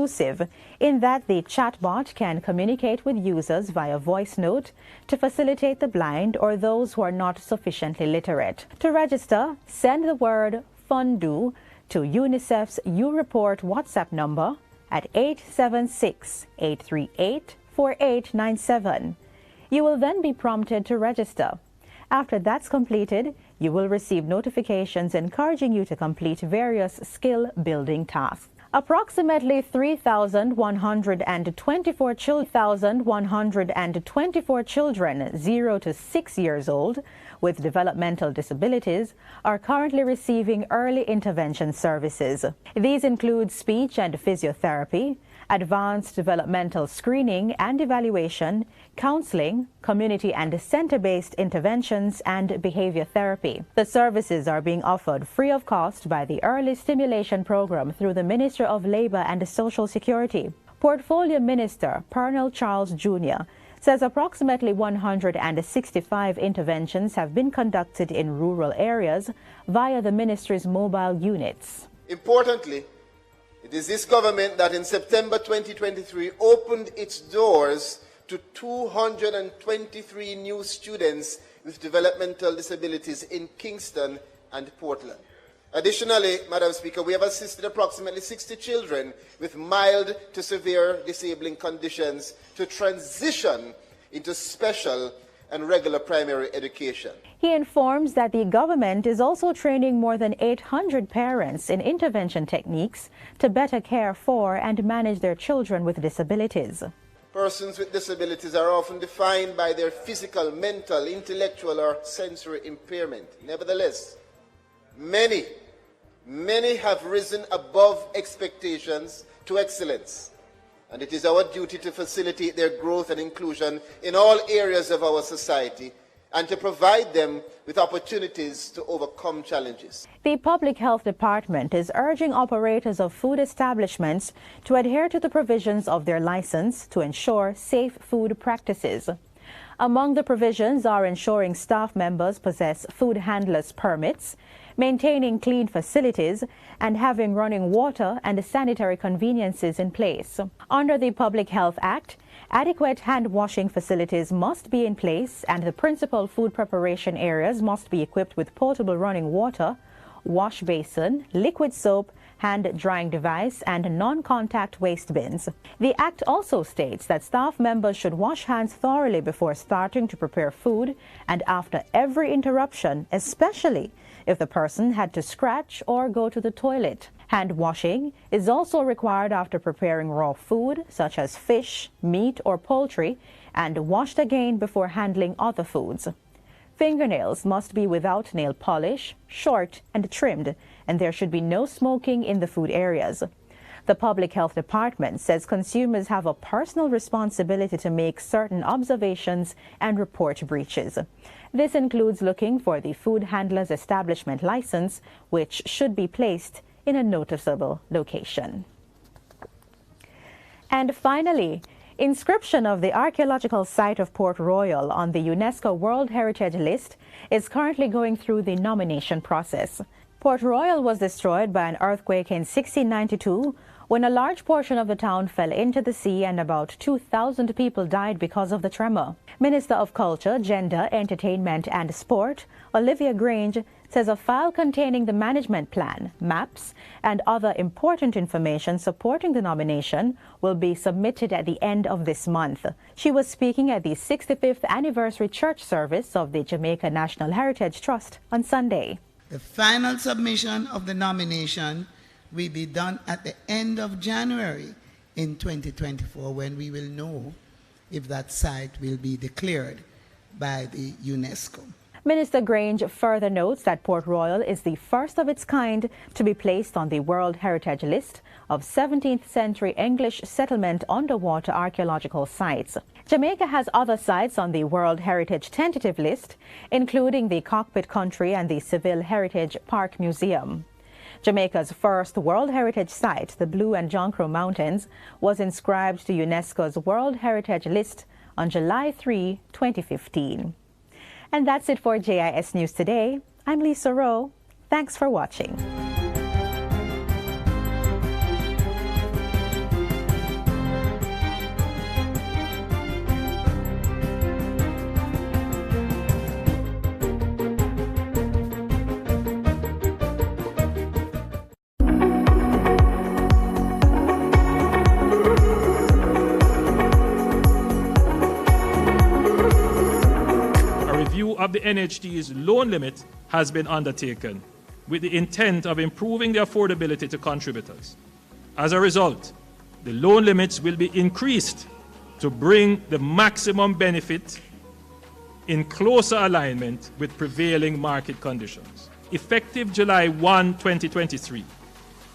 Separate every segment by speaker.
Speaker 1: inclusive in that the chatbot can communicate with users via voice note to facilitate the blind or those who are not sufficiently literate. To register, send the word FUNDU to UNICEF's YouReport WhatsApp number at 876-838-4897. You will then be prompted to register. After that's completed, you will receive notifications encouraging you to complete various skill-building tasks. Approximately 3,124 children 0 to 6 years old with developmental disabilities are currently receiving early intervention services. These include speech and physiotherapy, advanced developmental screening and evaluation, counseling, community and center-based interventions, and behavior therapy. The services are being offered free of cost by the Early Stimulation Program through the Ministry of Labor and Social Security. Portfolio Minister Pernell Charles Jr. says approximately 165 interventions have been conducted in rural areas via the ministry's mobile units.
Speaker 2: Importantly, it is this government that in September 2023 opened its doors to 223 new students with developmental disabilities in Kingston and Portland. Additionally, Madam Speaker, we have assisted approximately 60 children with mild to severe disabling conditions to transition into special and regular primary education.
Speaker 1: He informs that the government is also training more than 800 parents in intervention techniques to better care for and manage their children with disabilities.
Speaker 2: Persons with disabilities are often defined by their physical, mental, intellectual, or sensory impairment. Nevertheless, many have risen above expectations to excellence, and it is our duty to facilitate their growth and inclusion in all areas of our society and to provide them with opportunities to overcome challenges.
Speaker 1: The Public Health Department is urging operators of food establishments to adhere to the provisions of their license to ensure safe food practices. Among the provisions are ensuring staff members possess food handlers' permits, maintaining clean facilities, and having running water and sanitary conveniences in place. Under the Public Health Act, adequate hand-washing facilities must be in place, and the principal food preparation areas must be equipped with potable running water, wash basin, liquid soap, hand-drying device, and non-contact waste bins. The Act also states that staff members should wash hands thoroughly before starting to prepare food and after every interruption, especially if the person had to scratch or go to the toilet. Hand washing is also required after preparing raw food, such as fish, meat, or poultry, and washed again before handling other foods. Fingernails must be without nail polish, short and trimmed, and there should be no smoking in the food areas. The Public Health Department says consumers have a personal responsibility to make certain observations and report breaches. This includes looking for the food handler's establishment license, which should be placed in a noticeable location. And finally, inscription of the archaeological site of Port Royal on the UNESCO World Heritage List is currently going through the nomination process. Port Royal was destroyed by an earthquake in 1692 when a large portion of the town fell into the sea and about 2,000 people died because of the tremor. Minister of Culture, Gender, Entertainment and Sport, Olivia Grange, says a file containing the management plan, maps, and other important information supporting the nomination will be submitted at the end of this month. She was speaking at the 65th anniversary church service of the Jamaica National Heritage Trust on Sunday.
Speaker 3: The final submission of the nomination will be done at the end of January in 2024, when we will know if that site will be declared by the UNESCO.
Speaker 1: Minister Grange further notes that Port Royal is the first of its kind to be placed on the World Heritage List of 17th century English settlement underwater archaeological sites. Jamaica has other sites on the World Heritage tentative list, including the Cockpit Country and the Seville Heritage Park Museum. Jamaica's first World Heritage site, the Blue and John Crow Mountains, was inscribed to UNESCO's World Heritage List on July 3, 2015. And that's it for JIS News Today. I'm Lisa Rowe. Thanks for watching.
Speaker 4: of the NHT's loan limit has been undertaken with the intent of improving the affordability to contributors. As a result, the loan limits will be increased to bring the maximum benefit in closer alignment with prevailing market conditions. Effective July 1, 2023,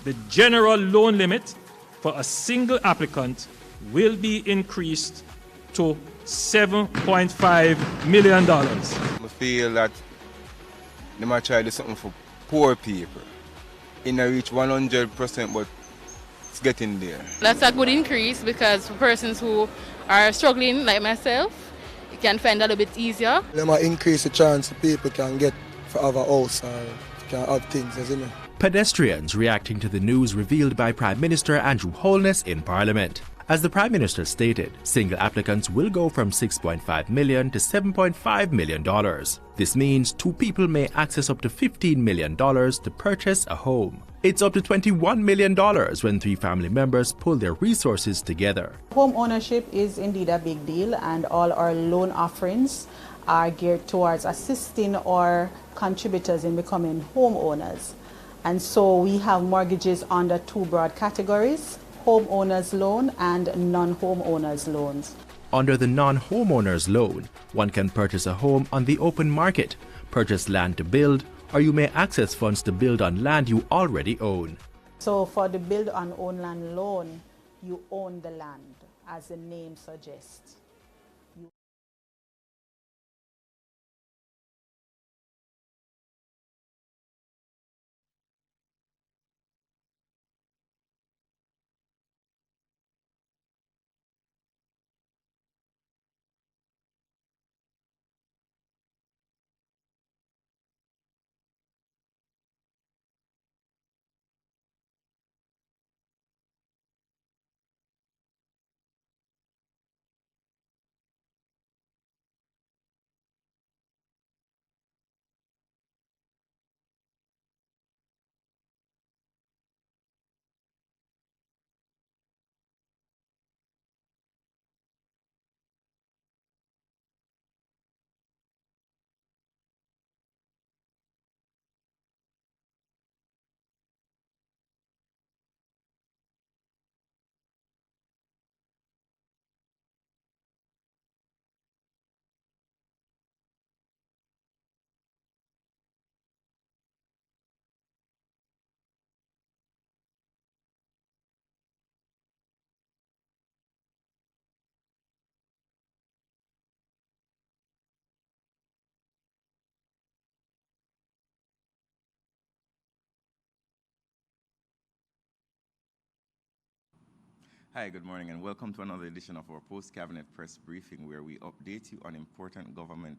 Speaker 4: the general loan limit for a single applicant will be increased to $7.5 million.
Speaker 5: I feel that they might try to do something for poor people. It not reach 100%, but it's getting there.
Speaker 6: That's a good increase because for persons who are struggling like myself, you can find it a little bit easier.
Speaker 7: They might increase the chance people can get for other house or can have things, isn't it?
Speaker 8: Pedestrians reacting to the news revealed by Prime Minister Andrew Holness in Parliament. As the Prime Minister stated, single applicants will go from $6.5 million to $7.5 million. This means two people may access up to $15 million to purchase a home. It's up to $21 million when three family members pull their resources together.
Speaker 9: Home ownership is indeed a big deal, and all our loan offerings are geared towards assisting our contributors in becoming homeowners. And so we have mortgages under two broad categories: homeowners loan and non-homeowners loans.
Speaker 8: Under the non-homeowners loan, one can purchase a home on the open market, purchase land to build, or you may access funds to build on land you already own.
Speaker 9: So for the build on own land loan, you own the land, as the name suggests.
Speaker 10: Hi, good morning, and welcome to another edition of our post-cabinet press briefing, where we update you on important government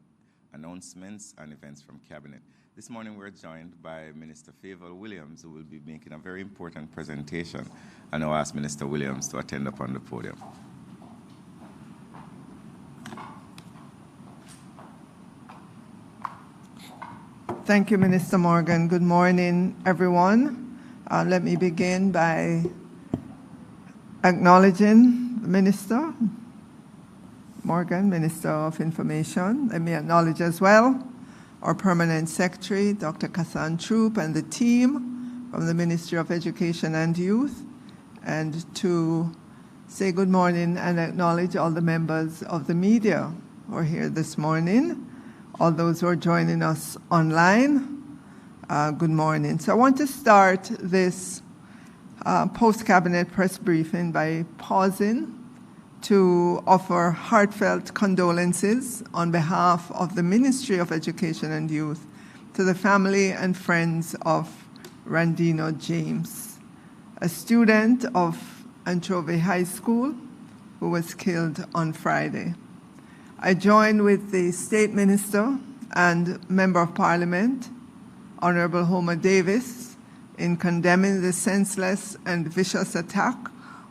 Speaker 10: announcements and events from cabinet. This morning we're joined by Minister Fayval Williams, who will be making a very important presentation. I now ask Minister Williams to attend upon the podium.
Speaker 11: Thank you, Minister Morgan. Good morning, everyone. Let me begin by acknowledging the Minister Morgan, Minister of Information. Let me acknowledge as well our Permanent Secretary, Dr. Kassan Troop, and the team from the Ministry of Education and Youth, and to say good morning and acknowledge all the members of the media who are here this morning, all those who are joining us online. Good morning. So I want to start this post-cabinet press briefing by pausing to offer heartfelt condolences on behalf of the Ministry of Education and Youth to the family and friends of Randino James, a student of Anchovy High School who was killed on Friday. I join with the State Minister and Member of Parliament, Honourable Homer Davis, in condemning the senseless and vicious attack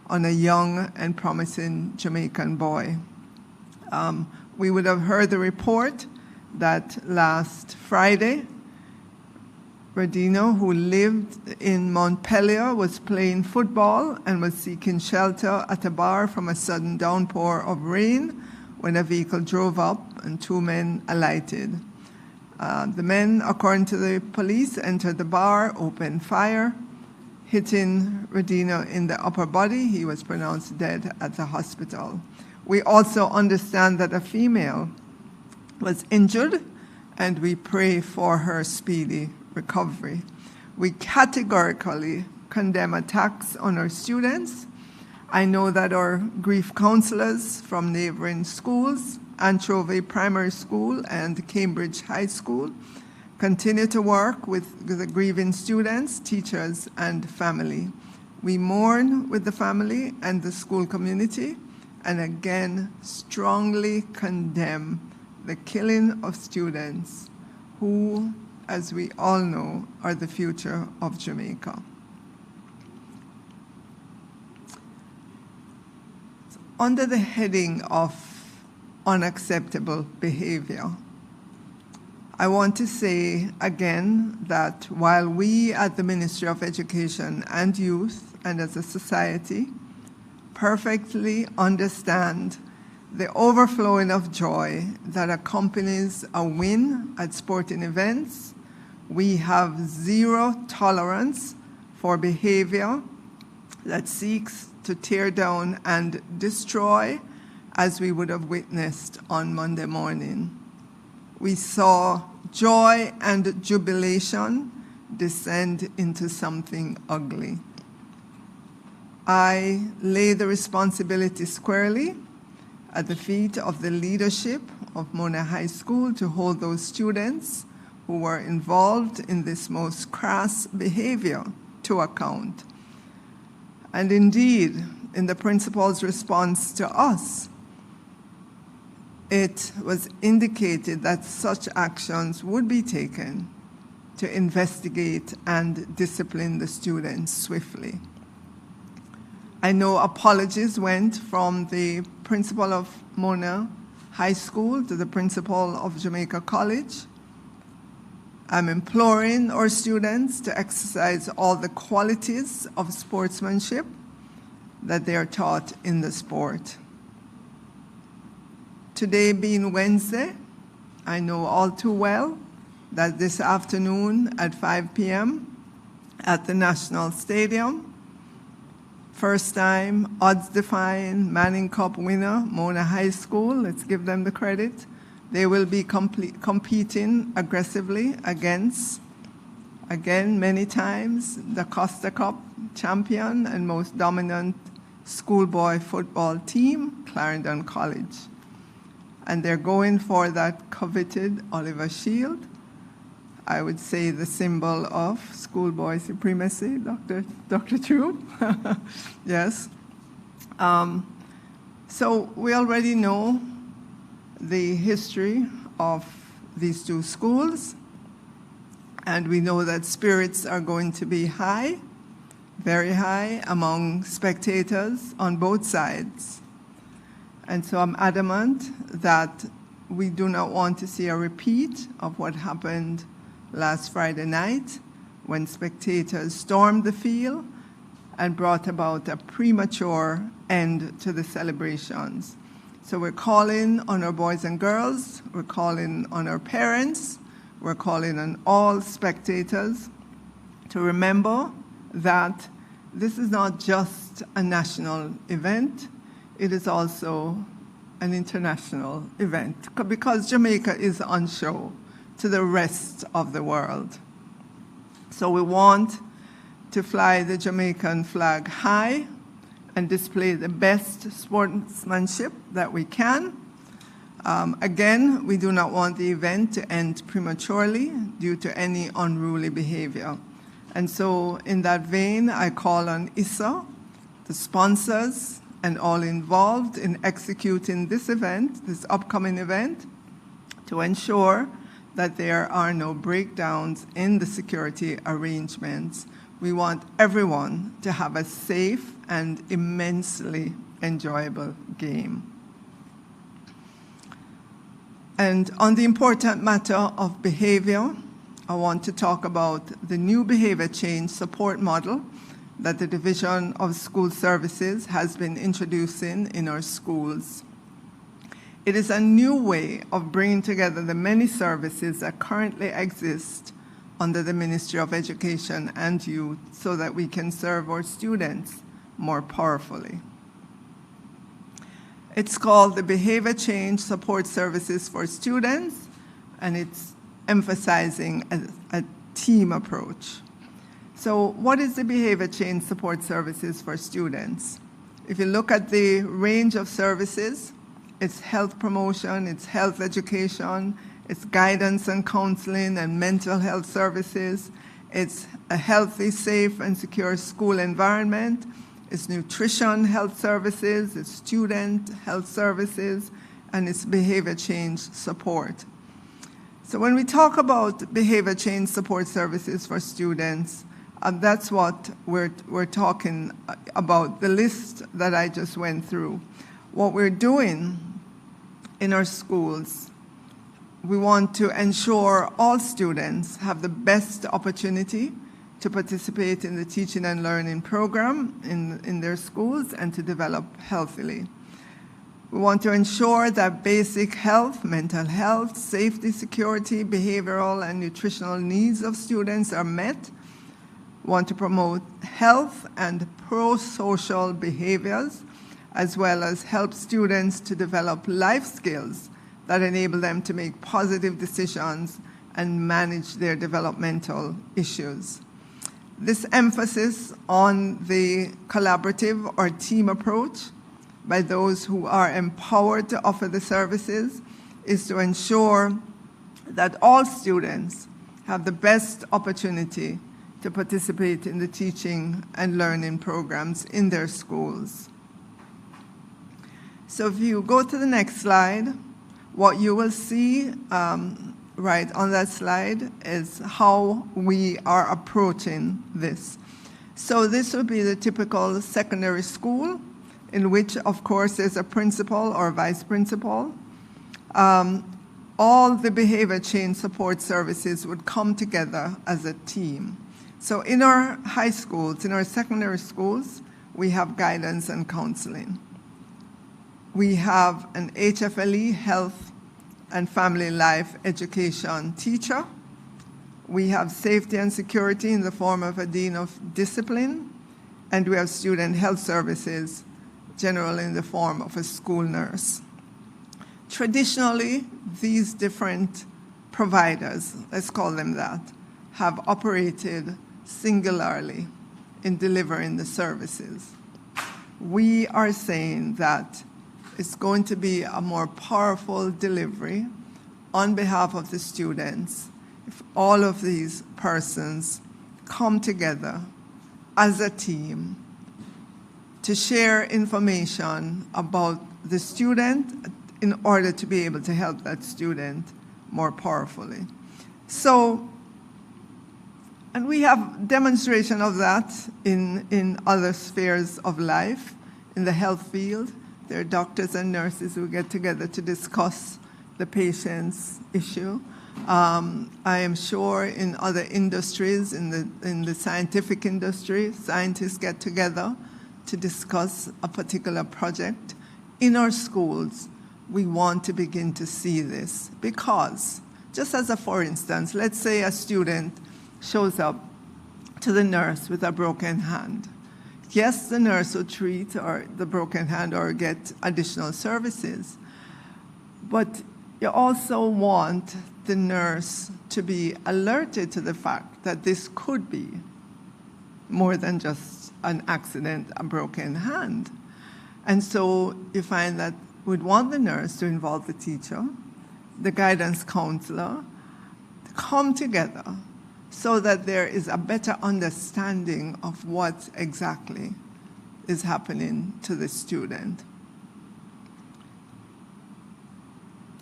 Speaker 11: on a young and promising Jamaican boy. We would have heard the report that last Friday, Randino, who lived in Montpelier, was playing football and was seeking shelter at a bar from a sudden downpour of rain when a vehicle drove up and two men alighted. The men, according to the police, entered the bar, opened fire, hitting Rodino in the upper body. He was pronounced dead at the hospital. We also understand that a female was injured, and we pray for her speedy recovery. We categorically condemn attacks on our students. I know that our grief counselors from neighboring schools, Anchovy Primary School and Cambridge High School, continue to work with the grieving students, teachers, and family. We mourn with the family and the school community, and again strongly condemn the killing of students who, as we all know, are the future of Jamaica. Under the heading of unacceptable behavior, I want to say again that while we at the Ministry of Education and Youth and as a society perfectly understand the overflowing of joy that accompanies a win at sporting events, we have zero tolerance for behavior that seeks to tear down and destroy, as we would have witnessed on Monday morning. We saw joy and jubilation descend into something ugly. I lay the responsibility squarely at the feet of the leadership of Mona High School to hold those students who were involved in this most crass behavior to account. And indeed, in the principal's response to us, it was indicated that such actions would be taken to investigate and discipline the students swiftly. I know apologies went from the principal of Mona High School to the principal of Jamaica College. I'm imploring our students to exercise all the qualities of sportsmanship that they are taught in the sport. Today being Wednesday, I know all too well that this afternoon at 5 p.m. at the National Stadium, first time odds-defying Manning Cup winner, Mona High School, let's give them the credit, they will be competing aggressively against, again, many times, the Costa Cup champion and most dominant schoolboy football team, Clarendon College. And they're going for that coveted Oliver Shield, I would say the symbol of schoolboy supremacy, Dr. Troop. Yes. So we already know the history of these two schools, and we know that spirits are going to be high, very high, among spectators on both sides. And so I'm adamant that we do not want to see a repeat of what happened last Friday night when spectators stormed the field and brought about a premature end to the celebrations. So we're calling on our boys and girls, we're calling on our parents, we're calling on all spectators to remember that this is not just a national event, it is also an international event because Jamaica is on show to the rest of the world. So we want to fly the Jamaican flag high and display the best sportsmanship that we can. Again, we do not want the event to end prematurely due to any unruly behavior. And so in that vein, I call on ISA, the sponsors, and all involved in executing this event, this upcoming event, to ensure that there are no breakdowns in the security arrangements. We want everyone to have a safe and immensely enjoyable game. And on the important matter of behavior, I want to talk about the new behavior change support model that the Division of School Services has been introducing in our schools. It is a new way of bringing together the many services that currently exist under the Ministry of Education and Youth so that we can serve our students more powerfully. It's called the Behavior Change Support Services for Students, and it's emphasizing a team approach. So what is the Behavior Change Support Services for Students? If you look at the range of services, it's health promotion, it's health education, it's guidance and counseling and mental health services, it's a healthy, safe, and secure school environment, it's nutrition health services, it's student health services, and it's behavior change support. So when we talk about behavior change support services for students, that's what we're talking about, the list that I just went through. What we're doing in our schools, we want to ensure all students have the best opportunity to participate in the teaching and learning program in their schools and to develop healthily. We want to ensure that basic health, mental health, safety, security, behavioral, and nutritional needs of students are met. We want to promote health and pro-social behaviors, as well as help students to develop life skills that enable them to make positive decisions and manage their developmental issues. This emphasis on the collaborative or team approach by those who are empowered to offer the services is to ensure that all students have the best opportunity to participate in the teaching and learning programs in their schools. So if you go to the next slide, what you will see right on that slide is how we are approaching this. So this would be the typical secondary school in which, of course, there's a principal or vice principal. All the behavior change support services would come together as a team. So in our high schools, in our secondary schools, we have guidance and counseling. We have an HFLE, health and family life education teacher. We have safety and security in the form of a dean of discipline, and we have student health services, generally in the form of a school nurse. Traditionally, these different providers, let's call them that, have operated singularly in delivering the services. We are saying that it's going to be a more powerful delivery on behalf of the students if all of these persons come together as a team to share information about the student in order to be able to help that student more powerfully. So, and we have demonstration of that in other spheres of life. In the health field, there are doctors and nurses who get together to discuss the patient's issue. I am sure in other industries, in the scientific industry, scientists get together to discuss a particular project. In our schools, we want to begin to see this because, just as a for instance, let's say a student shows up to the nurse with a broken hand. Yes, the nurse will treat the broken hand or get additional services, but you also want the nurse to be alerted to the fact that this could be more than just an accident, a broken hand. And so you find that we'd want the nurse to involve the teacher, the guidance counselor, to come together so that there is a better understanding of what exactly is happening to the student.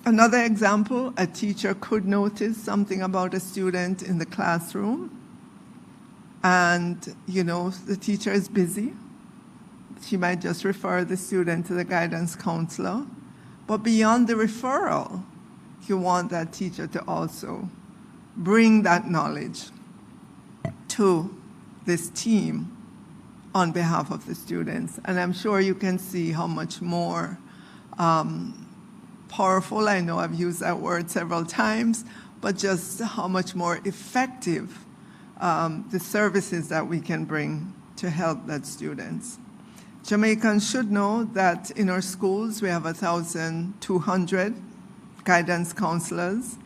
Speaker 11: Another example, a teacher could notice something about a student in the classroom, and the teacher is busy. She might just refer the student to the guidance counselor, but beyond the referral, you want that teacher to also bring that knowledge to this team on behalf of the students. And I'm sure you can see how much more powerful, I know I've used that word several times, but just how much more effective the services that we can bring to help that students. Jamaicans should know that in our schools we have 1,200 guidance counselors.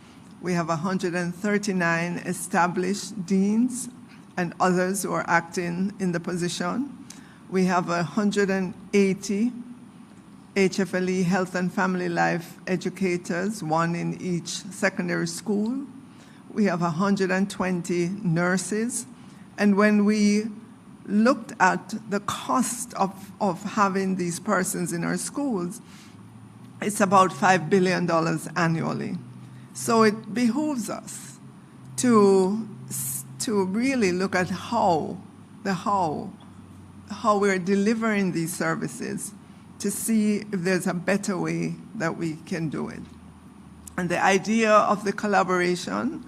Speaker 11: We have 139 established deans and others who are acting in the position. We have 180 HFLE Health and Family Life educators, one in each secondary school. We have 120 nurses. And when we looked at the cost of having these persons in our schools, it's about $5 billion annually. So it behooves us to really look at how we're delivering these services, to see if there's a better way that we can do it. And the idea of the collaboration,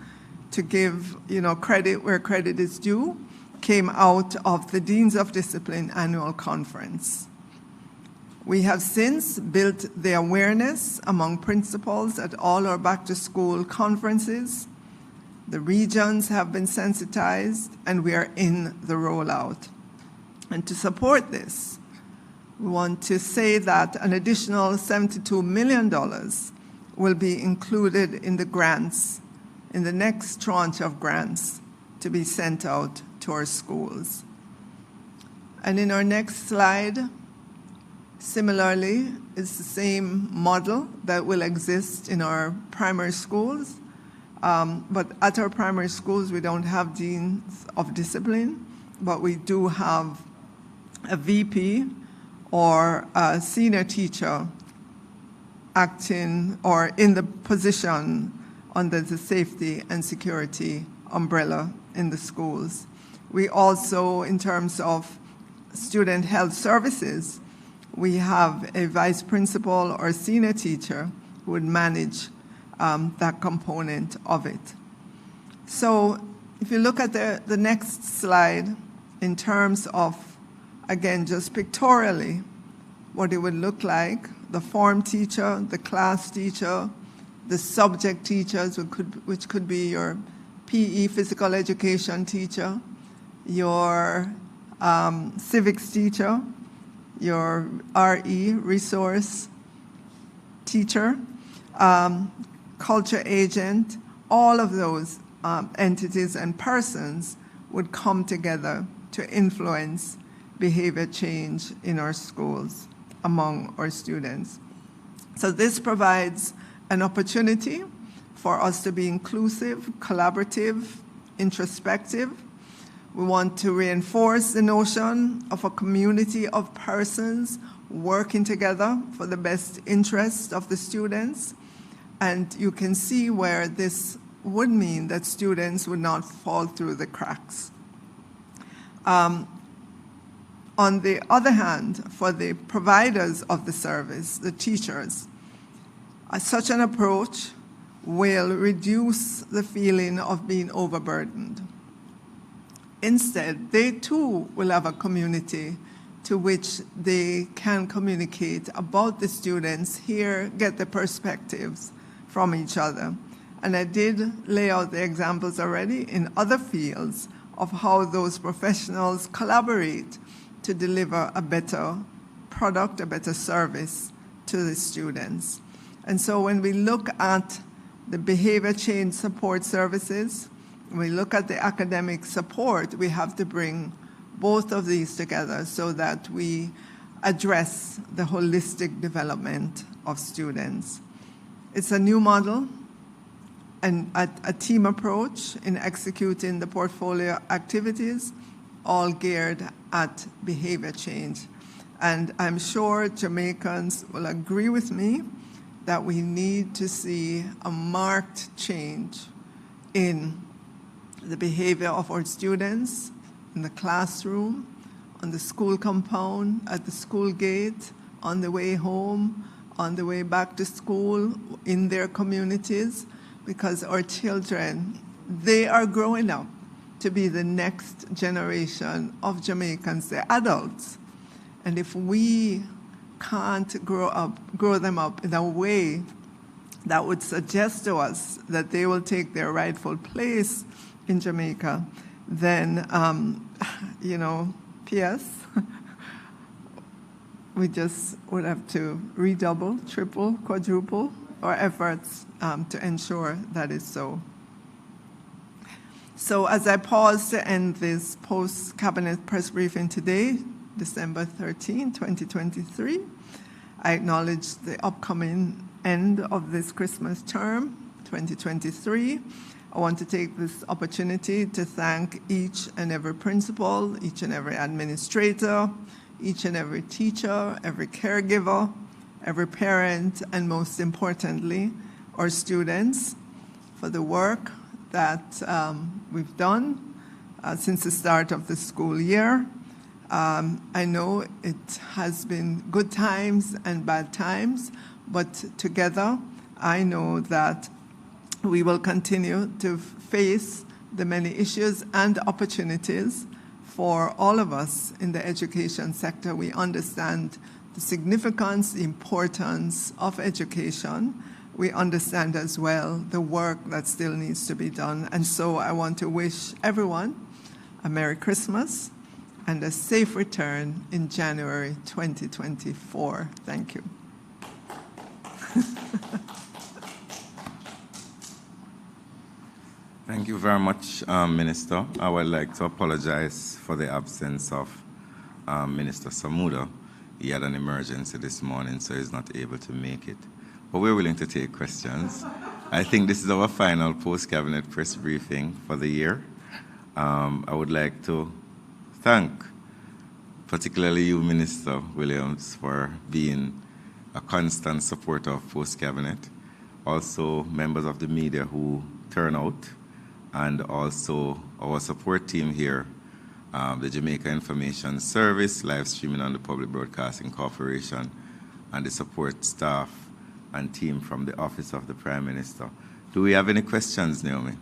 Speaker 11: to give credit where credit is due, came out of the Deans of Discipline annual conference. We have since built the awareness among principals at all our back-to-school conferences. The regions have been sensitized, and we are in the rollout. And to support this, we want to say that an additional $72 million will be included in the grants, in the next tranche of grants to be sent out to our schools. And in our next slide, similarly, it's the same model that will exist in our primary schools. But at our primary schools, we don't have deans of discipline, but we do have a VP or a senior teacher acting or in the position under the safety and security umbrella in the schools. We also, in terms of student health services, we have a vice principal or senior teacher who would manage that component of it. So if you look at the next slide in terms of, again, just pictorially, what it would look like, the form teacher, the class teacher, the subject teachers, which could be your PE, physical education teacher, your civics teacher, your RE, resource teacher, culture agent, all of those entities and persons would come together to influence behavior change in our schools among our students. So this provides an opportunity for us to be inclusive, collaborative, introspective. We want to reinforce the notion of a community of persons working together for the best interest of the students. And you can see where this would mean that students would not fall through the cracks. On the other hand, for the providers of the service, the teachers, such an approach will reduce the feeling of being overburdened. Instead, they too will have a community to which they can communicate about the students, get the perspectives from each other. And I did lay out the examples already in other fields of how those professionals collaborate to deliver a better product, a better service to the students. And so when we look at the behavior change support services, when we look at the academic support, we have to bring both of these together so that we address the holistic development of students. It's a new model and a team approach in executing the portfolio activities, all geared at behavior change. And I'm sure Jamaicans will agree with me that we need to see a marked change in the behavior of our students in the classroom, on the school compound, at the school gate, on the way home, on the way back to school, in their communities, because our children, they are growing up to be the next generation of Jamaicans, they're adults. And if we can't grow them up in a way that would suggest to us that they will take their rightful place in Jamaica, then, P.S., we just would have to redouble, triple, quadruple our efforts to ensure that is so. So as I pause to end this post-cabinet press briefing today, December 13, 2023, I acknowledge the upcoming end of this Christmas term, 2023. I want to take this opportunity to thank each and every principal, each and every administrator, each and every teacher, every caregiver, every parent, and most importantly, our students for the work that we've done since the start of the school year. I know it has been good times and bad times, but together I know that we will continue to face the many issues and opportunities for all of us in the education sector. We understand the significance, the importance of education. We understand as well the work that still needs to be done. And so I want to wish everyone a Merry Christmas and a safe return in January 2024. Thank you.
Speaker 10: Thank you very much, Minister. I would like to apologize for the absence of Minister Samuda. He had an emergency this morning, so he's not able to make it. But we're willing to take questions. I think this is our final post-cabinet press briefing for the year. I would like to thank particularly you, Minister Williams, for being a constant supporter of post-cabinet. Also, members of the media who turn out, and also our support team here, the Jamaica Information Service, live streaming on the Public Broadcasting Corporation, and the support staff and team from the Office of the Prime Minister. Do we have any questions, Naomi?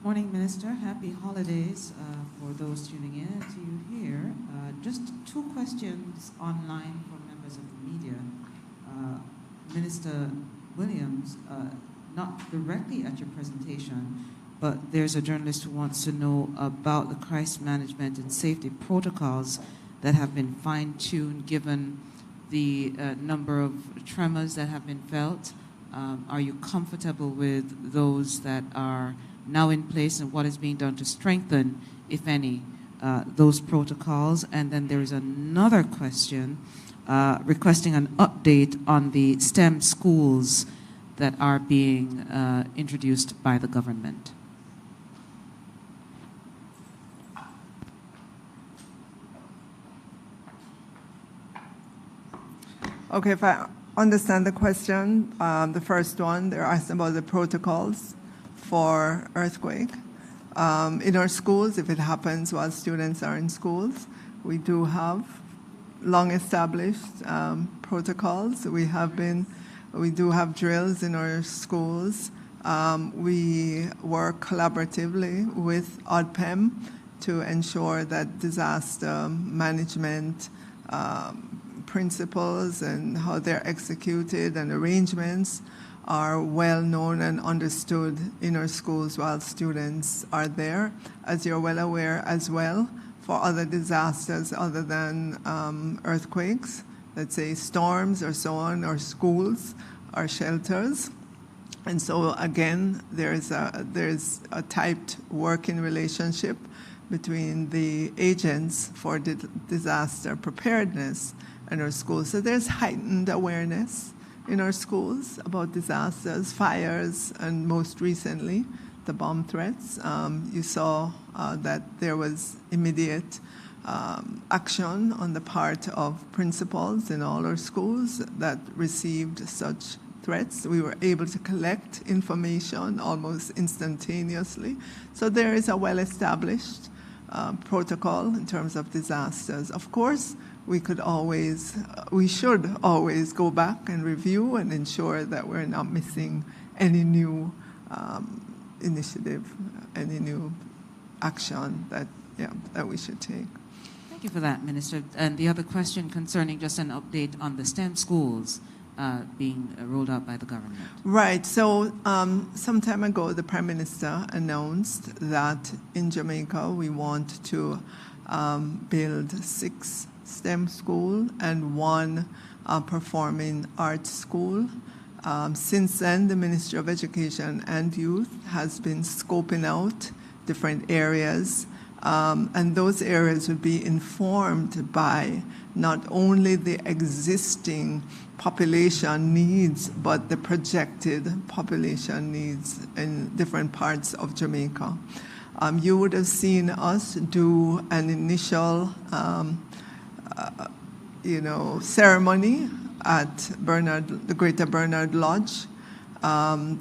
Speaker 12: Morning, Minister. Happy holidays for those tuning in to you here. Just two questions online from members of the media. Minister Williams, not directly at your presentation, but there's a journalist who wants to know about the crisis management and safety protocols that have been fine-tuned given the number of tremors that have been felt. Are you comfortable with those that are now in place, and what is being done to strengthen, if any, those protocols? And then there is another question requesting an update on the STEM schools that are being introduced by the government.
Speaker 11: Okay, if I understand the question, the first one, they're asking about the protocols for earthquake. In our schools, if it happens while students are in schools, we do have long-established protocols. We do have drills in our schools. We work collaboratively with ODPEM to ensure that disaster management principles and how they're executed and arrangements are well known and understood in our schools while students are there. As you're well aware as well, for other disasters other than earthquakes, let's say storms or so on, or schools or shelters. And so again, there's a tight working relationship between the agents for disaster preparedness and our schools. So there's heightened awareness in our schools about disasters, fires, and most recently, the bomb threats. You saw that there was immediate action on the part of principals in all our schools that received such threats. We were able to collect information almost instantaneously. So there is a well-established protocol in terms of disasters. Of course, we should always go back and review and ensure that we're not missing any new initiative, any new action that we should take.
Speaker 12: Thank you for that, Minister. And the other question concerning just an update on the STEM schools being rolled out by the government?
Speaker 11: Right. So some time ago, the Prime Minister announced that in Jamaica we want to build 6 STEM schools and 1 performing arts school. Since then, the Ministry of Education and Youth has been scoping out different areas, and those areas would be informed by not only the existing population needs, but the projected population needs in different parts of Jamaica. You would have seen us do an initial ceremony at the Greater Bernard Lodge,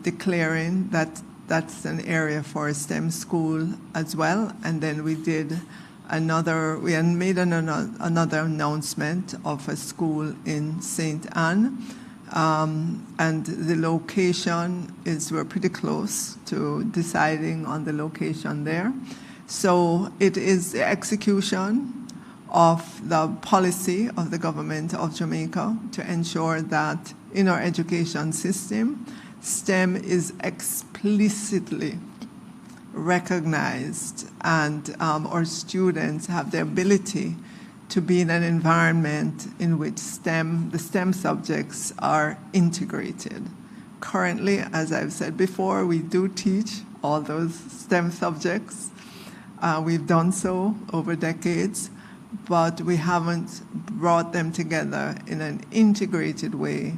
Speaker 11: declaring that that's an area for a STEM school as well. And then we made another announcement of a school in St. Anne. And the location we're pretty close to deciding on the location there. So it is the execution of the policy of the government of Jamaica to ensure that in our education system, STEM is explicitly recognized, and our students have the ability to be in an environment in which the STEM subjects are integrated. Currently, as I've said before, we do teach all those STEM subjects. We've done so over decades, but we haven't brought them together in an integrated way.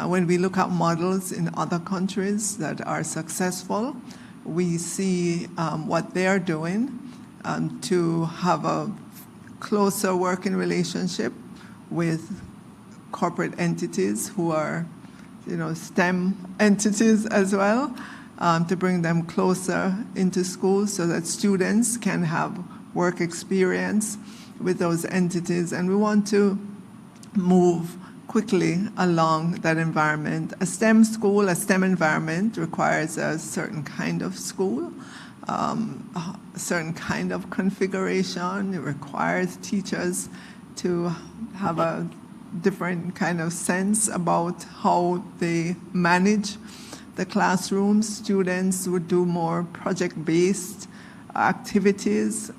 Speaker 11: When we look at models in other countries that are successful, we see what they're doing to have a closer working relationship with corporate entities who are, STEM entities as well, to bring them closer into schools so that students can have work experience with those entities. And we want to move quickly along that environment. A STEM school, a STEM environment requires a certain kind of school, a certain kind of configuration. It requires teachers to have a different kind of sense about how they manage the classroom. Students would do more project-based activities.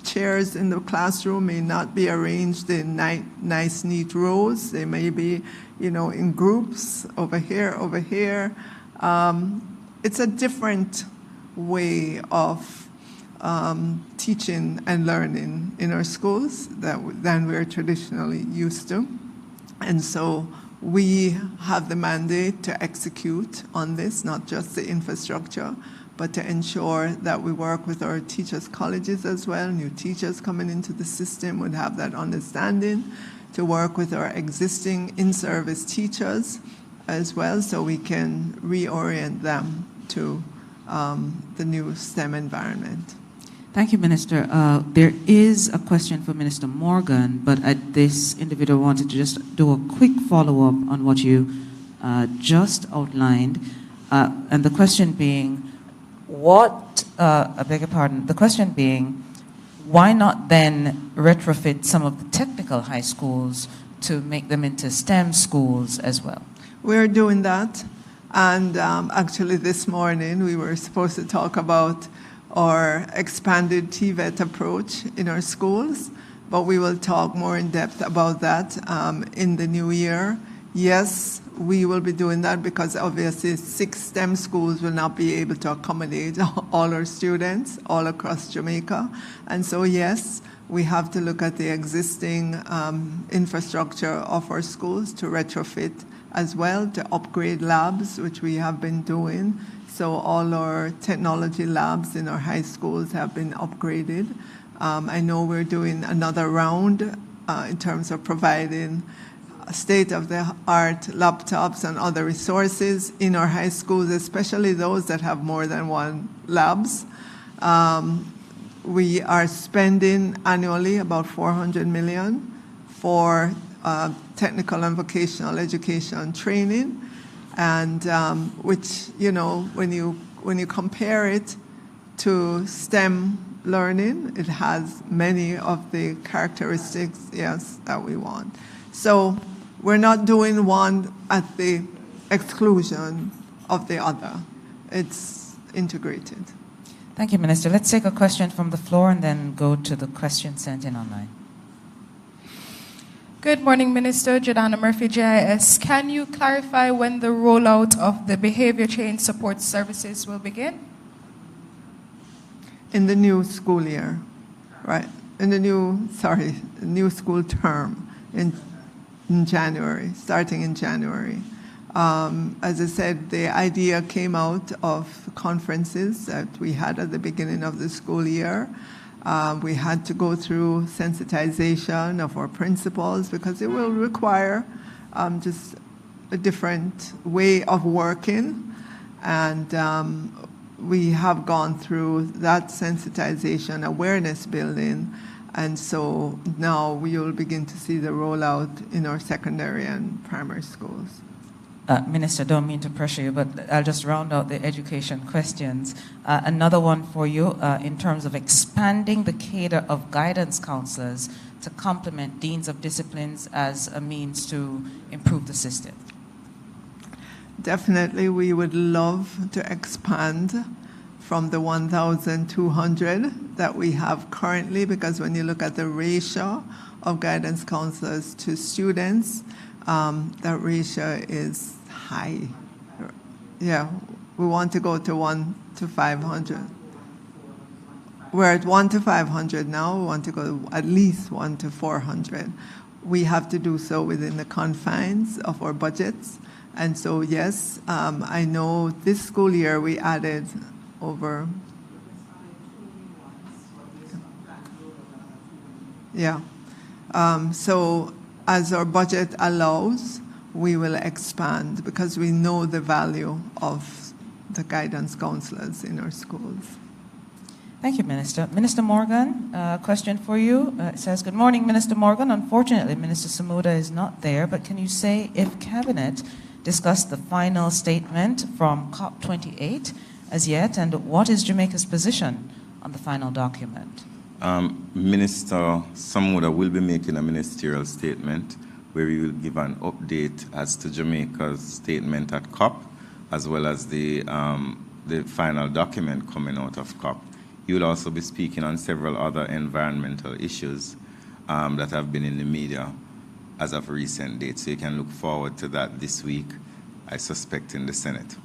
Speaker 11: Chairs in the classroom may not be arranged in nice, neat rows. They may be, in groups, over here. It's a different way of teaching and learning in our schools than we're traditionally used to. And so we have the mandate to execute on this, not just the infrastructure, but to ensure that we work with our teachers' colleges as well. New teachers coming into the system would have that understanding, to work with our existing in-service teachers as well, so we can reorient them to the new STEM environment.
Speaker 12: Thank you, Minister. There is a question for Minister Morgan, but this individual wanted to just do a quick follow-up on what you just outlined, and the question being, the question being, why not then retrofit some of the technical high schools to make them into STEM schools as well?
Speaker 11: We're doing that, and actually this morning we were supposed to talk about our expanded TVET approach in our schools, but we will talk more in depth about that in the new year. Yes, we will be doing that because obviously 6 STEM schools will not be able to accommodate all our students all across Jamaica. And so yes, we have to look at the existing infrastructure of our schools to retrofit as well, to upgrade labs, which we have been doing. So all our technology labs in our high schools have been upgraded. I know we're doing another round in terms of providing state-of-the-art laptops and other resources in our high schools, especially those that have more than 1 labs. We are spending annually about $400 million for technical and vocational education training, and which, when you compare it to STEM learning, it has many of the characteristics, yes, that we want. So we're not doing one at the exclusion of the other. It's integrated.
Speaker 12: Thank you, Minister. Let's take a question from the floor and then go to the question sent in online.
Speaker 13: Good morning, Minister. Jordana Murphy, JIS. Can you clarify when the rollout of the behavior change support services will begin?
Speaker 11: In the new school year, right? In the new school term in January, starting in January. As I said, the idea came out of conferences that we had at the beginning of the school year. We had to go through sensitization of our principals because it will require just a different way of working. And we have gone through that sensitization, awareness building. And so now we will begin to see the rollout in our secondary and primary schools.
Speaker 12: Minister, don't mean to pressure you, but I'll just round out the education questions. Another one for you in terms of expanding the cadre of guidance counselors to complement deans of disciplines as a means to improve the system.
Speaker 11: Definitely, we would love to expand from the 1,200 that we have currently, because when you look at the ratio of guidance counselors to students, that ratio is high. Yeah, we want to go to 1 to 500. We're at 1 to 500 now. We want to go at least 1 to 400. We have to do so within the confines of our budgets. And so, yes, I know this school year we added over. Yeah. So as our budget allows, we will expand because we know the value of the guidance counselors in our schools.
Speaker 12: Thank you, Minister. Minister Morgan, question for you. It says, good morning, Minister Morgan. Unfortunately, Minister Samuda is not there, but can you say if Cabinet discussed the final statement from COP28 as yet, and what is Jamaica's position on the final document?
Speaker 10: Minister Samuda will be making a ministerial statement where we will give an update as to Jamaica's statement at COP, as well as the final document coming out of COP. He will also be speaking on several other environmental issues that have been in the media as of recent dates. So you can look forward to that this week, I suspect, in the Senate.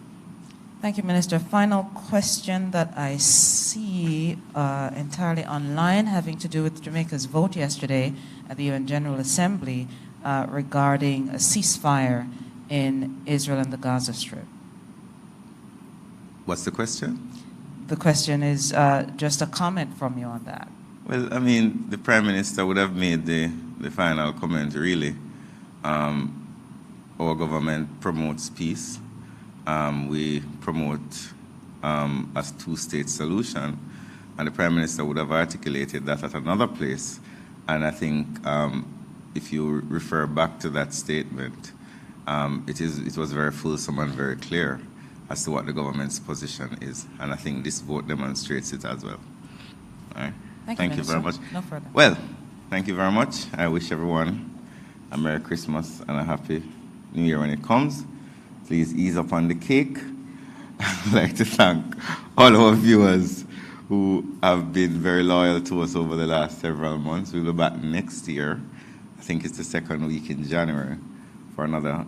Speaker 12: Thank you, Minister. Final question that I see entirely online, having to do with Jamaica's vote yesterday at the UN General Assembly regarding a ceasefire in Israel and the Gaza Strip.
Speaker 10: What's the question?
Speaker 12: The question is just a comment from you on that.
Speaker 10: Well, I mean, the Prime Minister would have made the final comment, really. Our government promotes peace. We promote a two-state solution, and the Prime Minister would have articulated that at another place. And I think if you refer back to that statement, it was very fulsome and very clear as to what the government's position is. And I think this vote demonstrates it as well. All right.
Speaker 12: Thank you
Speaker 10: very much.
Speaker 12: No further.
Speaker 10: Well, thank you very much. I wish everyone a Merry Christmas and a Happy New Year when it comes. Please ease up on the cake. I'd like to thank all our viewers who have been very loyal to us over the last several months. We'll be back next year. I think it's the second week in January for another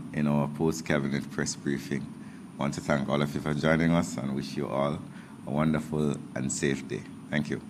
Speaker 10: post-cabinet press briefing. I want to thank all of you for joining us and wish you all a wonderful and safe day. Thank you.